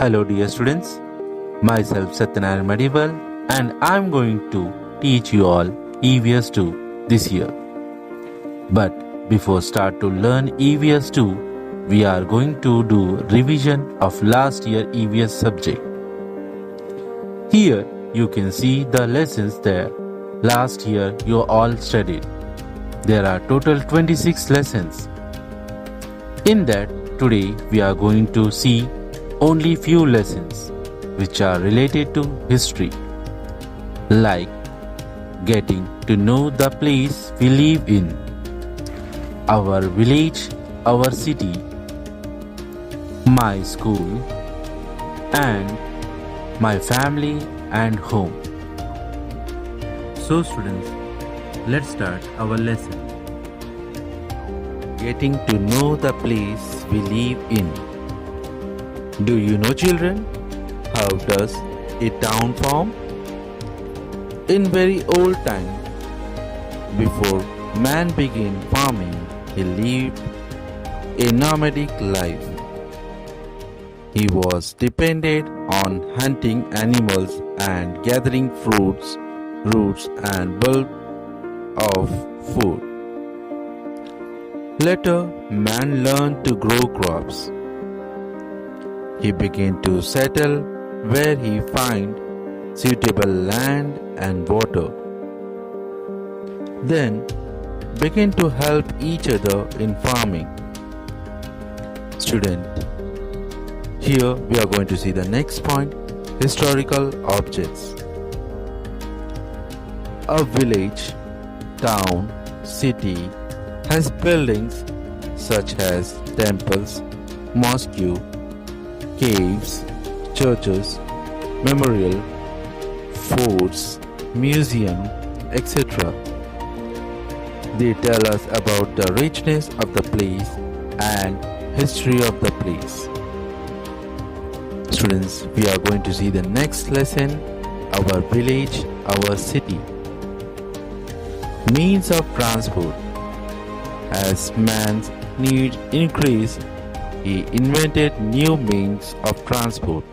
Hello dear students, myself Satyanarayan Medival and I am going to teach you all EVS 2 this year. But before start to learn EVS 2, we are going to do revision of last year EVS subject. Here you can see the lessons there last year you all studied. There are total 26 lessons. In that, today we are going to see only few lessons which are related to history, like getting to know the place we live in, our village, our city, my school, and my family and home. So students, let's start our lesson. Getting to know the place we live in. Do you know, children, how does a town form? In very old time, before man began farming, he lived a nomadic life. He was dependent on hunting animals and gathering fruits, roots and bulk of food. Later, man learned to grow crops. He began to settle where he find suitable land and water. Then began to help each other in farming. Student, here we are going to see the next point, historical objects. A village, town, city has buildings such as temples, mosques, caves, churches, memorial, forts, museum, etc. They tell us about the richness of the place and history of the place. Students, we are going to see the next lesson, our village, our city. Means of transport. As man's needs increased, he invented new means of transport.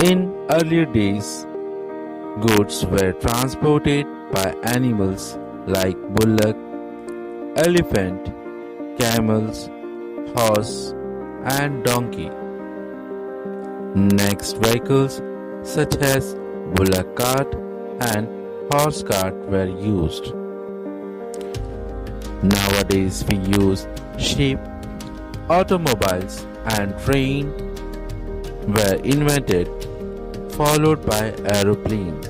In earlier days, goods were transported by animals like bullock, elephant, camels, horse, and donkey. Next, vehicles such as bullock cart and horse cart were used. Nowadays, we use ship, automobiles, and train were invented, followed by aeroplane.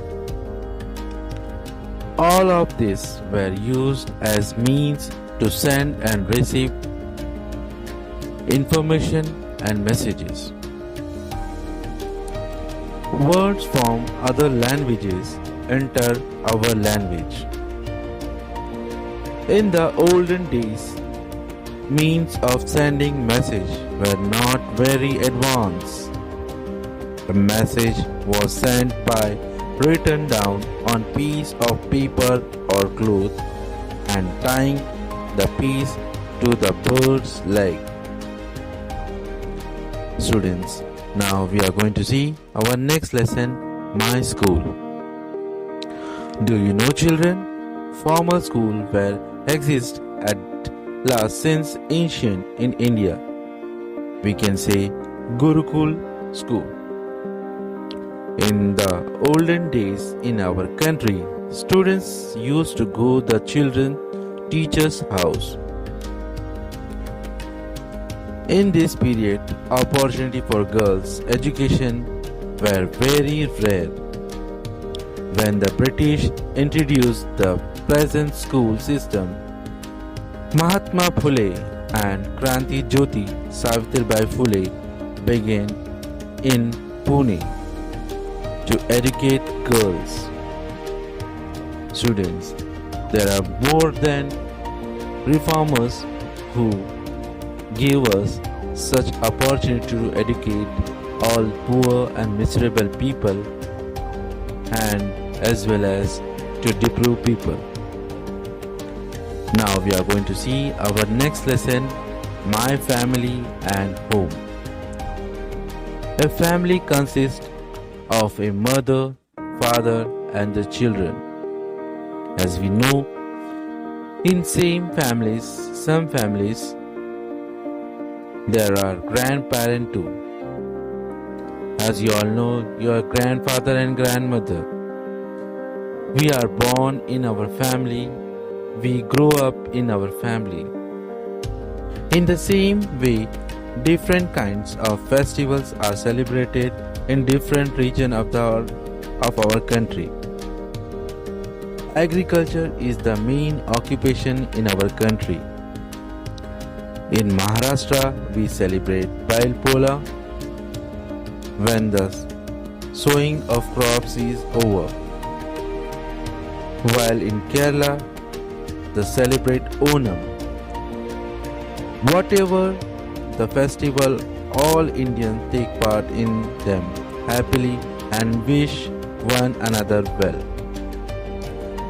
All of these were used as means to send and receive information and messages. Words from other languages enter our language. In the olden days, means of sending message were not very advanced. The message was sent by written down on piece of paper or cloth and tying the piece to the bird's leg. Students, now we are going to see our next lesson, my school. Do you know, children, formal school were exist at last since ancient in India. We can say Gurukul school. In the olden days in our country, students used to go the children teacher's house. In this period, opportunity for girls' education were very rare. When the British introduced the present school system, Mahatma Phule and Kranti Jyoti Savitribai Phule began in Pune to educate girls. Students, there are more than reformers who gave us such opportunity to educate all poor and miserable people and as well as to deprived people. Now we are going to see our next lesson, my family and home. A family consists of a mother, father, and the children. As we know, in some families, there are grandparents too. As you all know, your grandfather and grandmother. We are born in our family, we grow up in our family. In the same way, different kinds of festivals are celebrated in different regions of our country. Agriculture is the main occupation in our country. In Maharashtra, we celebrate Bail Pola when the sowing of crops is over, while in Kerala, they celebrate Onam. Whatever the festival, all Indians take part in them happily and wish one another well.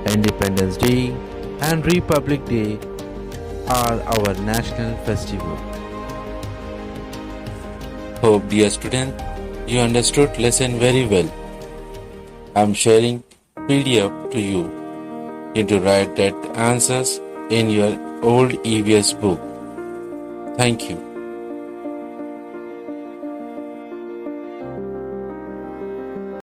Independence Day and Republic Day are our national festival. Hope, dear student, you understood lesson very well. I am sharing PDF to you. You need to write that answers in your old EVS book. Thank you.